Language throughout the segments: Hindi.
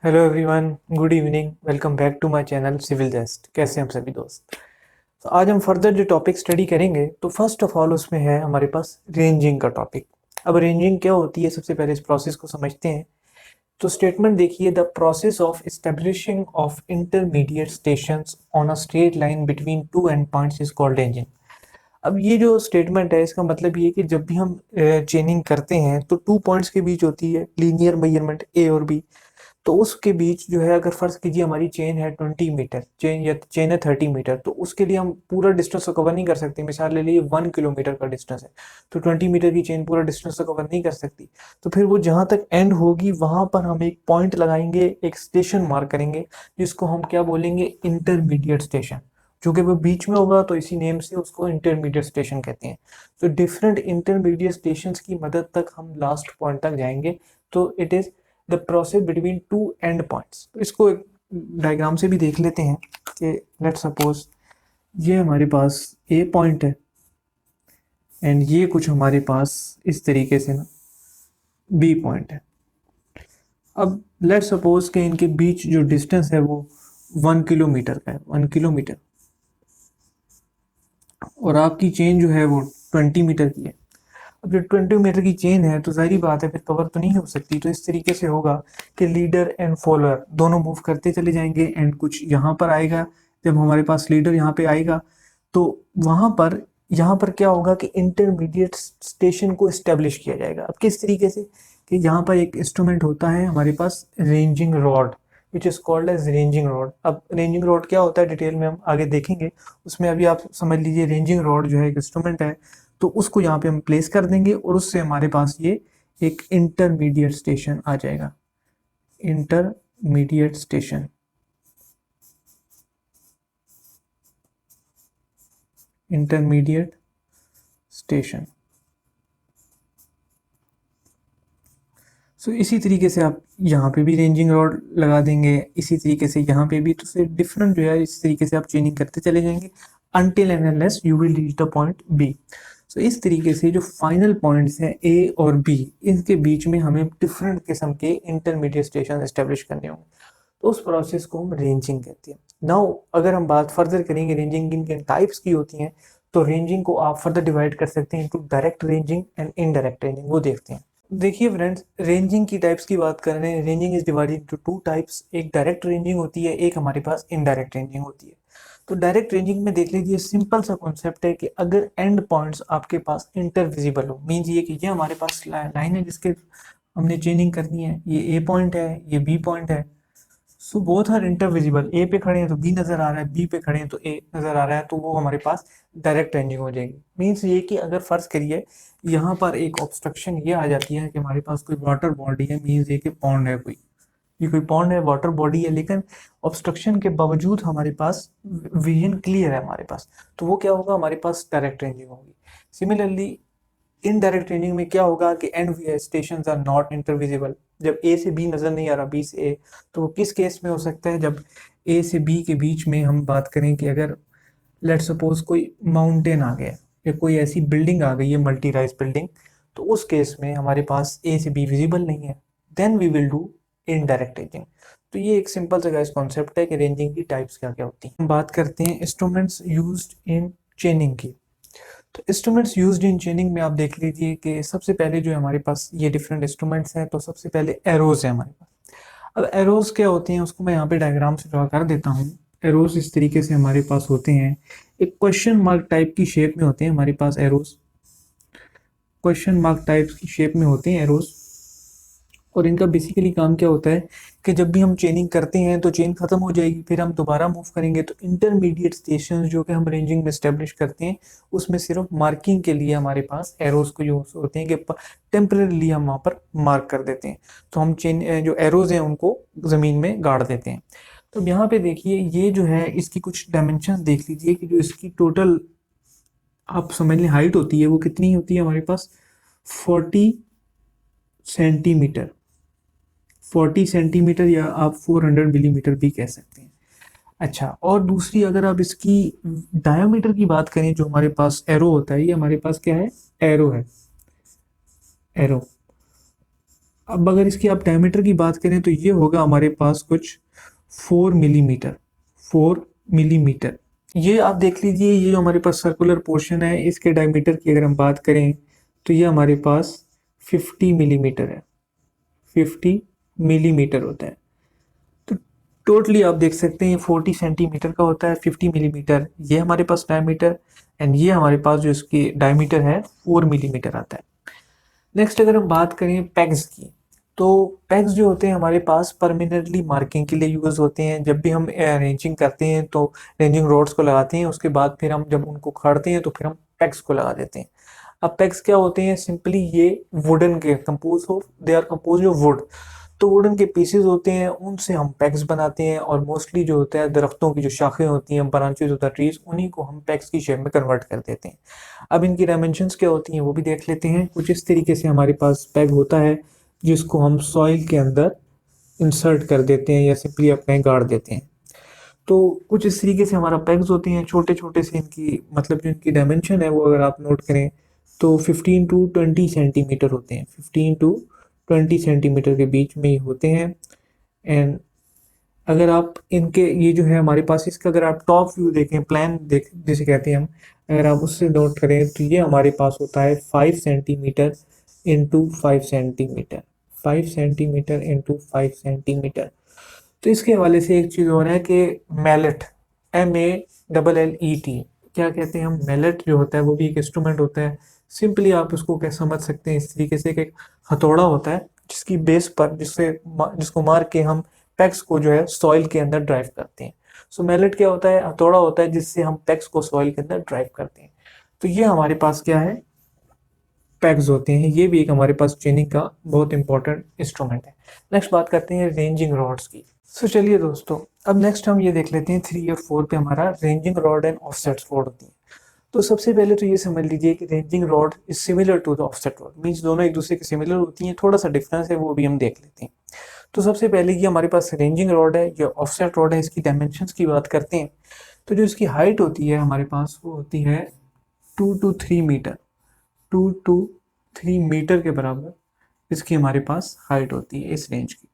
Hello everyone, good evening. Welcome back to my channel civil just. कैसे हैं आप सभी दोस्त? तो आज हम फर्दर जो टॉपिक स्टडी करेंगे तो फर्स्ट ऑफ ऑल उसमें है हमारे पास रेंजिंग का टॉपिक। अब रेंजिंग क्या होती है, सबसे पहले इस प्रोसेस को समझते हैं। तो स्टेटमेंट देखिए, the process of establishing of intermediate stations on a straight line between two and points is called ranging. अब ये जो स्टेटमेंट है इसका मतलब ये है कि जब भी हम चेनिंग करते हैं तो टू पॉइंट्स के बीच होती है लीनियर मेजरमेंट ए और बी। तो उसके बीच जो है, अगर फर्ज कीजिए हमारी चेन है 20 मीटर, चेन या चेन है 30 मीटर, तो उसके लिए हम पूरा डिस्टेंस को कवर नहीं कर सकते। मिसाल ले लीजिए 1 किलोमीटर का डिस्टेंस है, तो 20 मीटर की चेन पूरा डिस्टेंस को कवर नहीं कर सकती। तो फिर वो जहां तक एंड होगी वहां पर हम एक पॉइंट लगाएंगे, एक स्टेशन मार्क करेंगे, जिसको हम क्या बोलेंगे, इंटरमीडिएट स्टेशन। क्योंकि वो बीच में होगा तो इसी नेम से उसको इंटरमीडिएट स्टेशन कहते हैं। तो डिफरेंट इंटरमीडिएट स्टेशन की मदद तक हम लास्ट पॉइंट तक जाएंगे। तो it is the process between two and points. तो इसको एक डायग्राम से भी देख लेते हैं कि लेट सपोज ये हमारे पास ए पॉइंट है एंड ये कुछ हमारे पास इस तरीके से ना बी पॉइंट है। अब लेट सपोज कि इनके बीच जो डिस्टेंस है वो 1 किलोमीटर का है, 1 किलोमीटर, और आपकी चेन जो है वो 20 मीटर की है। अब जो 20 मीटर की चेन है तो जाहिर बात है फिर कवर तो नहीं हो सकती। तो इस तरीके से होगा कि लीडर एंड फॉलोअर दोनों मूव करते चले जाएंगे एंड कुछ यहाँ पर आएगा। जब हमारे पास लीडर यहाँ पे आएगा तो वहां पर यहाँ पर क्या होगा कि इंटरमीडिएट स्टेशन को इस्टेब्लिश किया जाएगा। अब किस तरीके से, कि यहाँ पर एक इंस्ट्रूमेंट होता है हमारे पास, ranging rod, which is called as ranging rod. अब रेंजिंग रॉड क्या होता है डिटेल में हम आगे देखेंगे। उसमें अभी आप समझ लीजिए रेंजिंग रॉड जो है एक इंस्ट्रूमेंट है, तो उसको यहाँ पे हम प्लेस कर देंगे और उससे हमारे पास ये एक इंटरमीडिएट स्टेशन आ जाएगा। Intermediate station, intermediate station. So इसी तरीके से आप यहाँ पे भी रेंजिंग रॉड लगा देंगे, इसी तरीके से यहाँ पे भी। तो फिर डिफरेंट जो है इस तरीके से आप चेनिंग करते चले जाएंगे until and unless you will reach the point B। सो इस तरीके से जो फाइनल पॉइंट्स हैं A और B, इनके बीच में हमें डिफरेंट किस्म के इंटरमीडिएट स्टेशन एस्टेब्लिश करने होंगे। तो उस प्रोसेस को हम रेंजिंग कहते हैं। नाउ अगर हम बात फर्दर करेंगे रेंजिंग किन किन टाइप्स की होती हैं, तो रेंजिंग को आप फर्दर डिवाइड कर सकते हैं into direct ranging and indirect ranging. वो देखते हैं। देखिए फ्रेंड्स, रेंजिंग की टाइप्स की बात कर रहे हैं। Ranging is divided into two types, एक डायरेक्ट रेंजिंग होती है, एक हमारे पास इनडायरेक्ट रेंजिंग होती है। तो डायरेक्ट रेंजिंग में देख लीजिए, सिंपल सा कॉन्सेप्ट है कि अगर एंड पॉइंट्स आपके पास इंटरविजिबल हो, मीन्स ये कि ये हमारे पास लाइन है जिसके हमने चेनिंग करनी है, ये ए पॉइंट है, ये बी पॉइंट है। So both are इंटरविजिबल। ए पे खड़े हैं तो बी नजर आ रहा है, बी पे खड़े हैं तो ए नजर आ रहा है, तो वो हमारे पास डायरेक्ट रेंजिंग हो जाएगी। मीन्स ये कि अगर फर्ज करिए यहाँ पर एक ऑब्स्ट्रक्शन ये आ जाती है कि हमारे पास कोई वाटर बॉडी है, मीन्स ये कि पॉन्ड है, कोई ये कोई पॉन्ड है, वाटर बॉडी है, लेकिन ऑब्स्ट्रक्शन के बावजूद हमारे पास विजन क्लियर है हमारे पास, तो वो क्या होगा, हमारे पास डायरेक्ट रेंजिंग होगी। सिमिलरली इनडायरेक्ट रेंजिंग में क्या होगा कि एंड स्टेशन आर नॉट इंटरविजिबल। जब ए से बी नजर नहीं आ रहा, बी से ए, तो वो किस केस में हो सकता है, जब ए से बी के बीच में हम बात करें कि अगर लेट सपोज कोई माउंटेन आ गया या कोई ऐसी बिल्डिंग आ गई है, मल्टी राइज बिल्डिंग, तो उस केस में हमारे पास ए से बी विजिबल नहीं है, then we will do indirect ranging. तो ये एक सिंपल सा गाइस कॉन्सेप्ट है कि रेंजिंग की टाइप्स क्या क्या होती हैं। हम बात करते हैं इंस्ट्रूमेंट्स यूज्ड इन चेनिंग की। तो इंस्ट्रूमेंट्स यूज्ड इन चेनिंग में आप देख लीजिए कि सबसे पहले जो है हमारे पास ये डिफरेंट इंस्ट्रूमेंट्स हैं। तो सबसे पहले एरोज है हमारे पास। अब एरोज क्या होते हैं उसको मैं यहाँ पे डायग्राम से ड्रा कर देता हूँ। एरोज इस तरीके से हमारे पास होते हैं, एक क्वेश्चन मार्क टाइप की शेप में होते हैं हमारे पास एरोज। क्वेश्चन मार्क टाइप की शेप में होते हैं एरोज, और इनका बेसिकली काम क्या होता है कि जब भी हम चेनिंग करते हैं तो चेन खत्म हो जाएगी, फिर हम दोबारा मूव करेंगे तो इंटरमीडिएट स्टेशन जो कि हम रेंजिंग में स्टेब्लिश करते हैं उसमें सिर्फ मार्किंग के लिए हमारे पास एरोज को यूज होते हैं कि टेम्परेली हम वहाँ पर मार्क कर देते हैं। तो हम चेन जो एरोज हैं उनको ज़मीन में गाड़ देते हैं। तो यहाँ पे देखिए ये जो है इसकी कुछ डायमेंशन देख लीजिए कि जो इसकी टोटल आप समझ लें हाइट होती है वो कितनी होती है हमारे पास, 40 सेंटीमीटर। 40 सेंटीमीटर या आप 400 मिलीमीटर भी कह सकते हैं। अच्छा, और दूसरी अगर आप इसकी डायमीटर की बात करें, जो हमारे पास एरो होता है, ये हमारे पास क्या है, एरो है, एरो। अब अगर इसकी आप डायमीटर की बात करें तो ये होगा हमारे पास कुछ 4 मिलीमीटर, 4 मिलीमीटर। ये आप देख लीजिए, ये जो हमारे पास सर्कुलर पोर्शन है इसके डायमीटर की अगर हम बात करें तो ये हमारे पास 50 मिलीमीटर है, 50 मिलीमीटर होता है। तो टोटली आप देख सकते हैं 40 सेंटीमीटर का होता है। 50 मिलीमीटर ये हमारे पास डायमीटर, एंड ये हमारे पास जो इसकी डायमीटर है 4 मिलीमीटर आता है। नेक्स्ट अगर हम बात करें पैग्स की, तो पैग्स जो होते हैं हमारे पास परमानेंटली मार्किंग के लिए यूज़ होते हैं। जब भी हम रेंजिंग करते हैं तो रेंजिंग रोड्स को लगाते हैं, उसके बाद फिर हम जब उनको खड़ते हैं तो फिर हम पैग्स को लगा देते हैं। अब पैग्स क्या होते हैं, सिंपली ये वुडन के कंपोज हो, they are compose of wood. तो वुडन के पीसेस होते हैं, उनसे हम पैक्स बनाते हैं, और मोस्टली जो होता है दरख्तों की जो शाखें होती हैं, ब्रांचेज ऑफ द ट्रीज, उन्हीं को हम पैक्स की शेप में कन्वर्ट कर देते हैं। अब इनकी डायमेंशंस क्या होती हैं वो भी देख लेते हैं। कुछ इस तरीके से हमारे पास पैग होता है जिसको हम सॉइल के अंदर इंसर्ट कर देते हैं या सिंपली अपने गाड़ देते हैं। तो कुछ इस तरीके से हमारा पैग्स होते हैं, छोटे छोटे से इनकी मतलब जो इनकी डायमेंशन है वो अगर आप नोट करें तो 15 to 20 सेंटीमीटर होते हैं, 15 to 20 सेंटीमीटर के बीच में ही होते हैं। एंड अगर आप इनके ये जो है हमारे पास इसका अगर आप टॉप व्यू देखें, प्लान देख जिसे कहते हैं हम, अगर आप उससे नोट करें तो ये हमारे पास होता है 5 centimetre into 5 centimetre, 5 centimetre into 5 centimetre. तो इसके हवाले से एक चीज़ और है कि मैलेट, MELLET, क्या कहते हैं हम, मैलेट जो होता है वो भी एक इंस्ट्रूमेंट होता है। सिंपली आप उसको क्या समझ सकते हैं इस तरीके से कि एक हथौड़ा होता है जिसकी बेस पर जिसको मार के हम पैक्स को जो है सॉइल के अंदर ड्राइव करते हैं। सो मैलेट क्या होता है, हथौड़ा होता है जिससे हम पैक्स को सॉइल के अंदर ड्राइव करते हैं। तो ये हमारे पास क्या है, पैक्स होते हैं। ये भी एक हमारे पास चेनिंग का बहुत इंपॉर्टेंट इंस्ट्रूमेंट है। नेक्स्ट बात करते हैं रेंजिंग रॉड्स की। सो चलिए दोस्तों, अब नेक्स्ट हम ये देख लेते हैं 3 और 4 पे हमारा ranging rod and offset rod होती है। तो सबसे पहले तो ये समझ लीजिए कि ranging rod is similar to the offset rod, means दोनों एक दूसरे के सिमिलर होती हैं, थोड़ा सा डिफरेंस है वो भी हम देख लेते हैं। तो सबसे पहले ये हमारे पास रेंजिंग रॉड है या ऑफसेट रॉड है, इसकी डायमेंशंस की बात करते हैं। तो जो इसकी हाइट होती है हमारे पास वो होती है 2 to 3 मीटर, 2 to 3 मीटर के बराबर इसकी हमारे पास हाइट होती है इस रेंज की।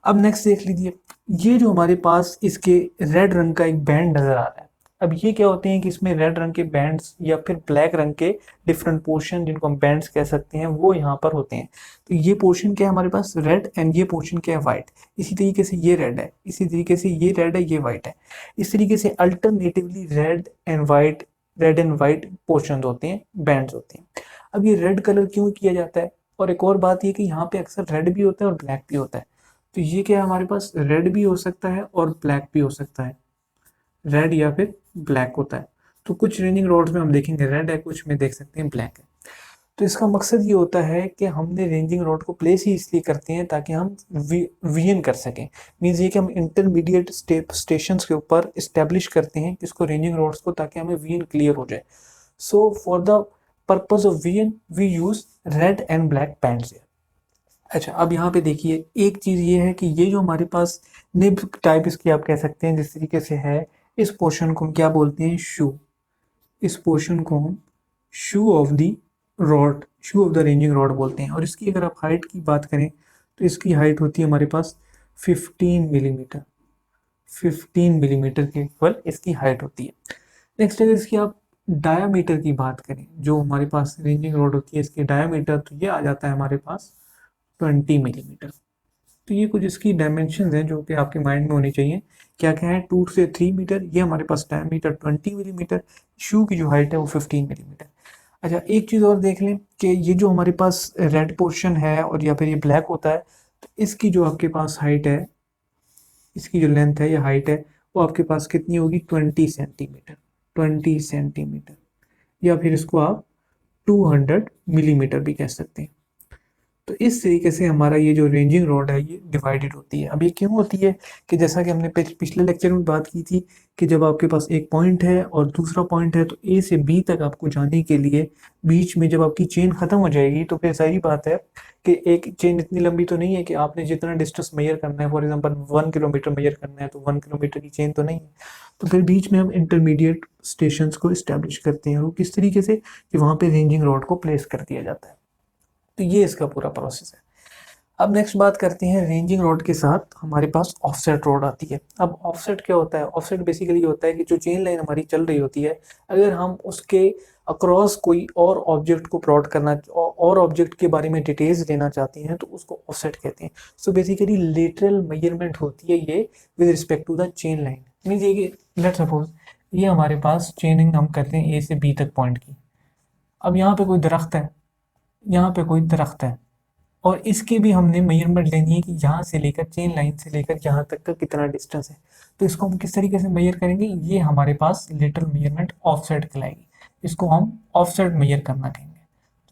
अब नेक्स्ट देख लीजिए, ये जो हमारे पास इसके रेड रंग का एक बैंड नजर आ रहा है। अब ये क्या होते हैं कि इसमें रेड रंग के बैंड्स या फिर ब्लैक रंग के डिफरेंट पोर्शन जिनको हम बैंड्स कह सकते हैं वो यहाँ पर होते हैं। तो ये पोर्शन क्या है हमारे पास रेड, एंड ये पोर्शन क्या है वाइट। इसी तरीके से ये रेड है, इसी तरीके से ये रेड है, ये वाइट है। इस तरीके से alternatively red and white portion होते हैं, बैंड्स होते हैं। अब ये रेड कलर क्यों किया जाता है, और एक और बात ये कि यहाँ पे अक्सर रेड भी होता है और ब्लैक भी होता है। तो ये क्या है हमारे पास रेड भी हो सकता है और ब्लैक भी हो सकता है, रेड या फिर ब्लैक होता है। तो कुछ रेंजिंग रॉड्स में हम देखेंगे रेड है, कुछ में देख सकते हैं ब्लैक है। तो इसका मकसद ये होता है कि हमने रेंजिंग रॉड को प्लेस ही इसलिए करते हैं ताकि हम वीएन कर सकें। मीन्स ये कि हम इंटरमीडिएट स्टेशन के ऊपर इस्टेब्लिश करते हैं इसको रेंजिंग रॉड्स को, ताकि हमें वीएन क्लियर हो जाए। So for the purpose of वीएन we use red and black bands. अच्छा, अब यहाँ पे देखिए एक चीज़ ये है कि ये जो हमारे पास निब टाइप इसकी आप कह सकते हैं जिस तरीके से है, इस पोर्शन को हम क्या बोलते हैं, शू। इस पोर्शन को हम shoe of the rod, shoe of the ranging rod बोलते हैं। और इसकी अगर आप हाइट की बात करें तो इसकी हाइट होती है हमारे पास 15 मिलीमीटर, 15 मिलीमीटर के इक्वल इसकी हाइट होती है। नेक्स्ट अगर इसकी आप डायामीटर की बात करें, जो हमारे पास रेंजिंग रॉड होती है इसके डायामीटर, तो ये आ जाता है हमारे पास 20 मिलीमीटर। तो ये कुछ इसकी डायमेंशन हैं जो कि आपके माइंड में होनी चाहिए। क्या क्या है, 2 से 3 मीटर, ये हमारे पास डायमीटर 20 मिलीमीटर, शू की जो हाइट है वो 15 मिलीमीटर। अच्छा, एक चीज़ और देख लें कि ये जो हमारे पास रेड पोर्शन है और या फिर ये ब्लैक होता है, तो इसकी जो आपके पास हाइट है, इसकी जो लेंथ है या हाइट है वो आपके पास कितनी होगी, 20 सेंटीमीटर, 20 सेंटीमीटर, या फिर इसको आप 200 मिलीमीटर भी कह सकते हैं। तो इस तरीके से हमारा ये जो रेंजिंग रॉड है ये डिवाइडेड होती है। अब ये क्यों होती है कि जैसा कि हमने पिछले लेक्चर में बात की थी कि जब आपके पास एक पॉइंट है और दूसरा पॉइंट है, तो ए से बी तक आपको जाने के लिए बीच में जब आपकी चेन खत्म हो जाएगी तो फिर सही बात है कि एक चेन इतनी लंबी तो नहीं है कि आपने जितना डिस्टेंस मेजर करना है, फॉर एग्जांपल 1 किलोमीटर मेजर करना है तो 1 किलोमीटर की चेन तो नहीं है। तो फिर बीच में हम इंटरमीडिएट स्टेशन को इस्टेब्लिश करते हैं, और वो किस तरीके से कि वहाँ पे रेंजिंग रॉड को प्लेस कर दिया जाता है। तो ये इसका पूरा प्रोसेस है। अब नेक्स्ट बात करते हैं रेंजिंग रॉड के साथ हमारे पास ऑफसेट रॉड आती है। अब ऑफसेट क्या होता है? ऑफसेट बेसिकली होता है कि जो चेन लाइन हमारी चल रही होती है, अगर हम उसके अक्रॉस कोई और ऑब्जेक्ट को प्लॉट करना और ऑब्जेक्ट के बारे में डिटेल्स लेना चाहते हैं तो उसको ऑफसेट कहते हैं। सो बेसिकली लेटरल मेजरमेंट होती है ये with respect to the chain line. Means ये कि लेट सपोज ये हमारे पास चेनिंग हम करते हैं ए से बी तक पॉइंट की। अब यहाँ पे कोई दरख्त है, यहाँ पे कोई दरख्त है, और इसकी भी हमने मेजरमेंट लेनी है कि यहाँ से लेकर चेन लाइन से लेकर यहाँ तक का कितना डिस्टेंस है। तो इसको हम किस तरीके से मेजर करेंगे? ये हमारे पास लेटरल मेजरमेंट ऑफसेट कहलाएगी। इसको हम ऑफसेट मेजर करना कहेंगे।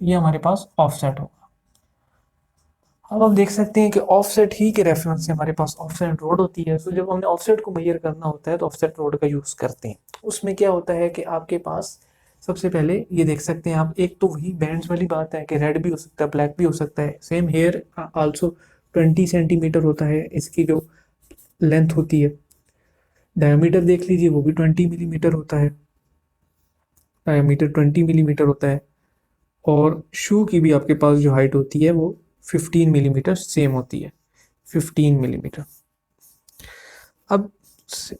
तो ये हमारे पास ऑफसेट होगा। अब आप देख सकते हैं कि ऑफसेट ही के रेफरेंस से हमारे पास ऑफसेट रोड होती है। तो जब हमने ऑफसेट को मेजर करना होता है तो ऑफसेट रोड का यूज़ करते हैं। उसमें क्या होता है कि आपके पास सबसे पहले ये देख सकते हैं आप, एक तो वही बैंड्स वाली बात है कि रेड भी हो सकता है, ब्लैक भी हो सकता है। सेम हेयर आल्सो 20 सेंटीमीटर होता है इसकी जो लेंथ होती है। डायमीटर देख लीजिए, वो भी 20 मिलीमीटर होता है। डायमीटर 20 मिलीमीटर होता है। और शू की भी आपके पास जो हाइट होती है वो 15 मिलीमीटर सेम होती है, 15 मिलीमीटर। अब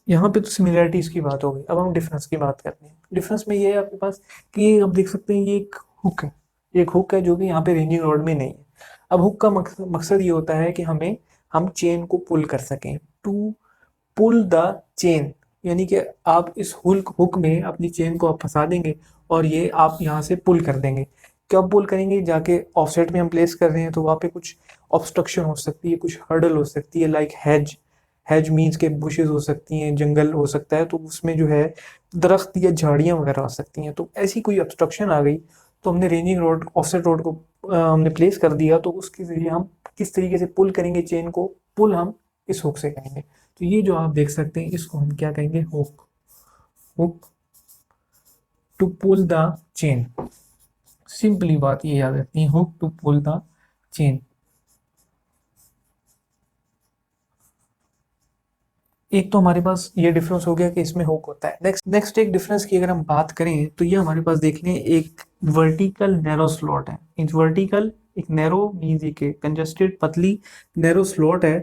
यहाँ पे तो सिमिलरिटीज की बात हो गई। अब हम डिफरेंस की बात करते हैं। डिफरेंस में ये है आपके पास कि ये आप देख सकते हैं ये एक हुक है, एक हुक है जो कि यहाँ पे रेंजिंग रॉड में नहीं है। अब हुक का मकसद ये होता है कि हम चेन को पुल कर सकें, टू पुल द चेन, यानी कि आप इस हुक में अपनी चेन को आप फंसा देंगे और ये आप यहाँ से पुल कर देंगे। कब पुल करेंगे? जाके ऑफसेट में हम प्लेस कर रहे हैं तो वहाँ पे कुछ ऑब्स्ट्रक्शन हो सकती है, कुछ हर्डल हो सकती है, लाइक हैज मीन्स के बुशेस हो सकती हैं, जंगल हो सकता है, तो उसमें जो है दरख्त या झाड़ियाँ वगैरह आ सकती हैं। तो ऐसी कोई ऑब्स्ट्रक्शन आ गई तो हमने रेंजिंग रोड ऑफसेट रोड को हमने प्लेस कर दिया, तो उसके ज़रिए हम किस तरीके से पुल करेंगे चेन को? पुल हम इस हुक से करेंगे। तो ये जो आप देख सकते हैं इसको हम क्या कहेंगे? Hook. Hook to pull the chain. Simply बात ये याद रखनी है, hook to pull the chain. एक तो हमारे पास ये डिफरेंस हो गया कि इसमें हुक होता है। नेक्स्ट एक डिफरेंस की अगर हम बात करें तो ये हमारे पास देख लें एक वर्टिकल नैरो स्लॉट है। इन वर्टिकल एक नैरो मीन्स एक कंजस्टेड पतली नैरो स्लॉट है।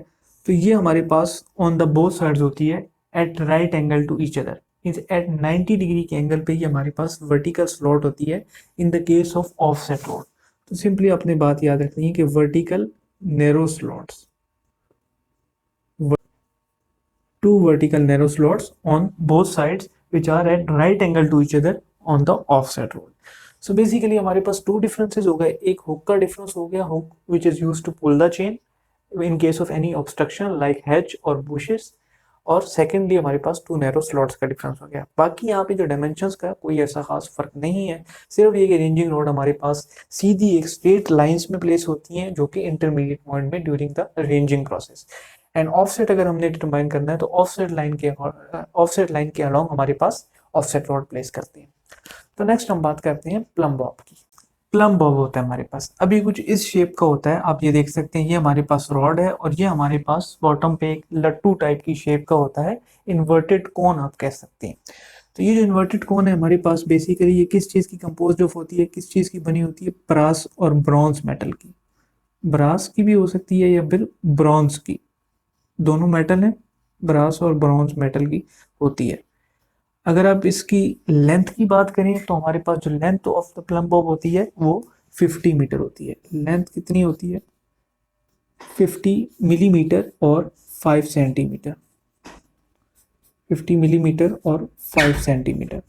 तो ये हमारे पास ऑन द बोथ साइड्स होती है at right angle to each other. Means at 90 degree के एंगल पे ये हमारे पास वर्टिकल स्लॉट होती है in the case of offset road. तो सिंपली अपने बात याद रखनी है कि vertical narrow slots, two vertical narrow slots on both sides which are at right angle to each other on the offset road. So basically हमारे पास two differences हो गए। एक hook का difference हो गया, hook which is used to pull the chain in case of any obstruction like hedge or bushes, और सेकेंडली हमारे पास टू नैरो स्लॉट्स का डिफरेंस हो गया। बाकी यहाँ पे जो डायमेंशंस का कोई ऐसा खास फर्क नहीं है, सिर्फ ये कि रेंजिंग रोड हमारे पास सीधी एक स्ट्रेट लाइंस में प्लेस होती हैं जो कि इंटरमीडिएट पॉइंट में during the ranging process. And offset अगर हमने डिटरमाइन करना है तो ऑफसेट लाइन के अलोंग हमारे पास ऑफसेट रॉड प्लेस करते हैं। तो नेक्स्ट हम बात करते हैं प्लम बॉब की। प्लम बॉब होता है हमारे पास, अभी कुछ इस शेप का होता है। आप ये देख सकते हैं ये हमारे पास रॉड है और ये हमारे पास बॉटम पे एक लट्टू टाइप की शेप का होता है, इन्वर्टेड कोन आप कह सकते हैं। तो ये जो इन्वर्टेड कोन है हमारे पास बेसिकली ये किस चीज़ की कंपोज ऑफ होती है, किस चीज़ की बनी होती है? ब्रास और ब्रॉन्ज मेटल की। ब्रास की भी हो सकती है या फिर ब्रॉन्ज की, दोनों मेटल हैं, ब्रास और ब्रॉन्ज मेटल की होती है। अगर आप इसकी लेंथ की बात करें तो हमारे पास जो length of the plum Bob होती है वो 50 मीटर होती है। लेंथ कितनी होती है? 50 मिलीमीटर और 5 सेंटीमीटर। 50 मिलीमीटर और 5 सेंटीमीटर।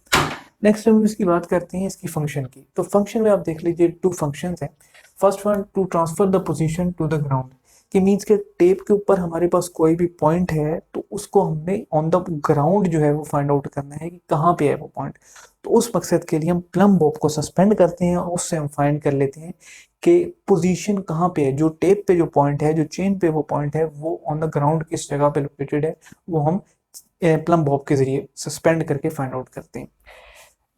नेक्स्ट हम इसकी बात करते हैं इसकी फंक्शन की। तो फंक्शन में आप देख लीजिए टू फंक्शंस हैं। First one to transfer the position to the ground, कि मीन्स के टेप के ऊपर हमारे पास कोई भी पॉइंट है तो उसको हमने ऑन द ग्राउंड जो है वो फाइंड आउट करना है कि कहाँ पे है वो पॉइंट। तो उस मकसद के लिए हम प्लम बॉब को सस्पेंड करते हैं और उससे हम फाइंड कर लेते हैं कि पोजीशन कहाँ पे है, जो टेप पे जो पॉइंट है, जो चेन पे वो पॉइंट है, वो ऑन द ग्राउंड किस जगह पे लोकेटेड है, वो हम प्लम बॉब के जरिए सस्पेंड करके फाइंड आउट करते हैं।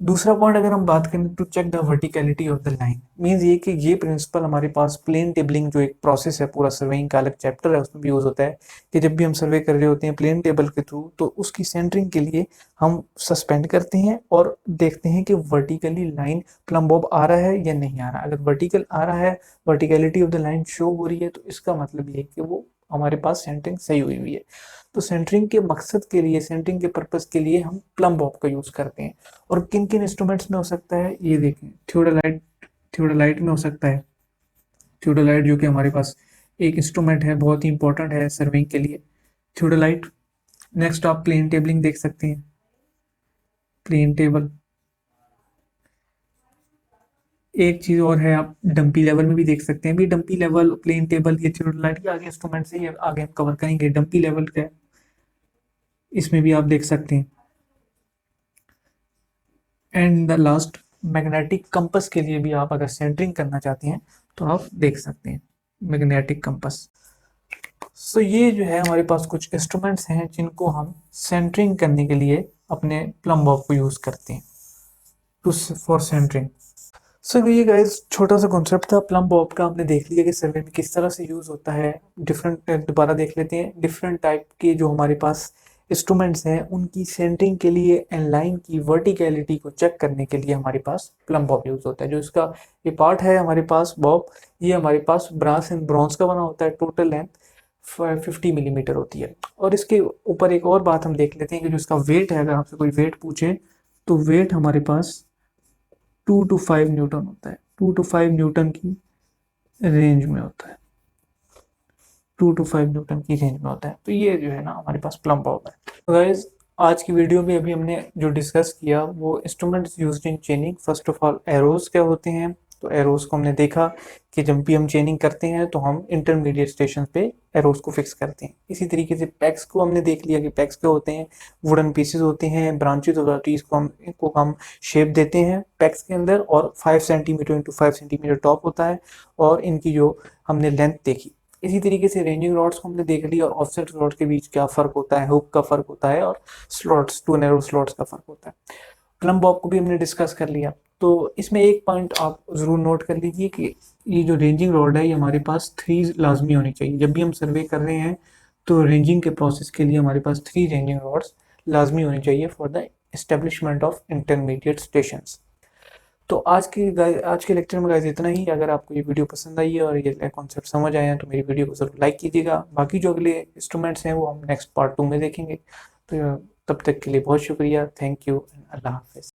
दूसरा पॉइंट अगर हम बात करें to check the verticality of the line, means ये कि ये प्रिंसिपल हमारे पास प्लेन टेबलिंग जो एक प्रोसेस है, पूरा सर्वेइंग का अलग चैप्टर है उसमें भी यूज होता है कि जब भी हम सर्वे कर रहे होते हैं प्लेन टेबल के थ्रू, तो उसकी सेंटरिंग के लिए हम सस्पेंड करते हैं और देखते हैं कि वर्टिकली लाइन प्लम बॉब आ रहा है या नहीं आ रहा। अगर वर्टिकल आ रहा है, verticality of the line show हो रही है, तो इसका मतलब ये है कि वो हमारे पास सेंटरिंग सही हुई हुई है। तो सेंटरिंग के मकसद के लिए, सेंटरिंग के पर्पस के लिए हम प्लम बॉब का यूज करते हैं। और किन किन इंस्ट्रूमेंट्स में हो सकता है ये देखें, थियोडोलाइट, थियोडोलाइट में हो सकता है। थियोडोलाइट जो कि हमारे पास एक इंस्ट्रूमेंट है, बहुत ही इंपॉर्टेंट है सर्विंग के लिए, थियोडोलाइट। नेक्स्ट आप प्लेन टेबलिंग देख सकते हैं, प्लेन टेबल। एक चीज और है, आप डंपी लेवल में भी देख सकते हैं। भी डंपी लेवल, प्लेन टेबल, ये थियोडोलाइट के आगे इंस्ट्रूमेंट से ये आगे हम कवर करेंगे। डंपी लेवल का इसमें भी आप देख सकते हैं। And the last, magnetic compass के लिए भी आप अगर सेंटरिंग करना चाहते हैं तो आप देख सकते हैं मैग्नेटिक कंपस। सो ये जो है हमारे पास कुछ इंस्ट्रूमेंट्स हैं जिनको हम सेंटरिंग करने के लिए अपने प्लम बॉब को यूज करते हैं टू फॉर सेंटरिंग। सो ये गाइस छोटा सा कॉन्सेप्ट था प्लम बॉब का, हमने देख लिया कि सर्वे में किस तरह से यूज होता है। डिफरेंट दोबारा देख लेते हैं, डिफरेंट टाइप के जो हमारे पास इंस्ट्रूमेंट्स हैं उनकी सेंटरिंग के लिए एंड लाइन की वर्टिकलिटी को चेक करने के लिए हमारे पास प्लम बॉब यूज होता है। जो इसका ये पार्ट है हमारे पास बॉब, ये हमारे पास ब्रास एंड ब्रॉन्ज का बना होता है। टोटल लेंथ 50 मिलीमीटर होती है। और इसके ऊपर एक और बात हम देख लेते हैं कि जो इसका वेट है, अगर आपसे कोई वेट पूछे तो वेट हमारे पास 2 to 5 न्यूटन होता है। 2 to 5 न्यूटन की रेंज में होता है, 2 to 5 न्यूटन की रेंज में होता है। तो ये जो है ना हमारे पास प्लम बॉब है। तो गाइस आज की वीडियो में अभी हमने जो डिस्कस किया वो instruments used in चेनिंग। First of all arrows क्या होते हैं, तो एरोज को हमने देखा कि जब भी हम चेनिंग करते हैं तो हम इंटरमीडिएट स्टेशन पे एरोज को फिक्स करते हैं। इसी तरीके से पैक्स को हमने देख लिया कि पैक्स क्या होते हैं, वुडन पीसेस होते हैं, ब्रांचेज ऑफ द ट्रीज को हम शेप देते हैं पैक्स के अंदर, और 5 सेंटीमीटर इंटू 5 सेंटीमीटर टॉप होता है, और इनकी जो हमने लेंथ देखी। इसी तरीके से रेंजिंग रॉड्स को हमने देख लिया और ऑफसेट रॉड के बीच क्या फर्क होता है, हुक का फर्क होता है, और स्लॉट्स, टू नैरो स्लॉट्स का फर्क होता है। प्लम बॉब को भी हमने डिस्कस कर लिया। तो इसमें एक पॉइंट आप जरूर नोट कर लीजिए कि ये जो रेंजिंग रॉड है ये हमारे पास 3 लाजमी होनी चाहिए। जब भी हम सर्वे कर रहे हैं तो रेंजिंग के प्रोसेस के लिए हमारे पास 3 रेंजिंग रॉड्स लाजमी होनी चाहिए for the establishment of intermediate stations. तो आज के लेक्चर में गाइस इतना ही। अगर आपको ये वीडियो पसंद आई है और ये कॉन्सेप्ट समझ आए हैं तो मेरी वीडियो को ज़रूर लाइक कीजिएगा। बाकी जो अगले इंस्ट्रूमेंट्स हैं वो हम नेक्स्ट पार्ट 2 में देखेंगे। तो तब तक के लिए बहुत शुक्रिया, थैंक यू, अल्लाह हाफिज़।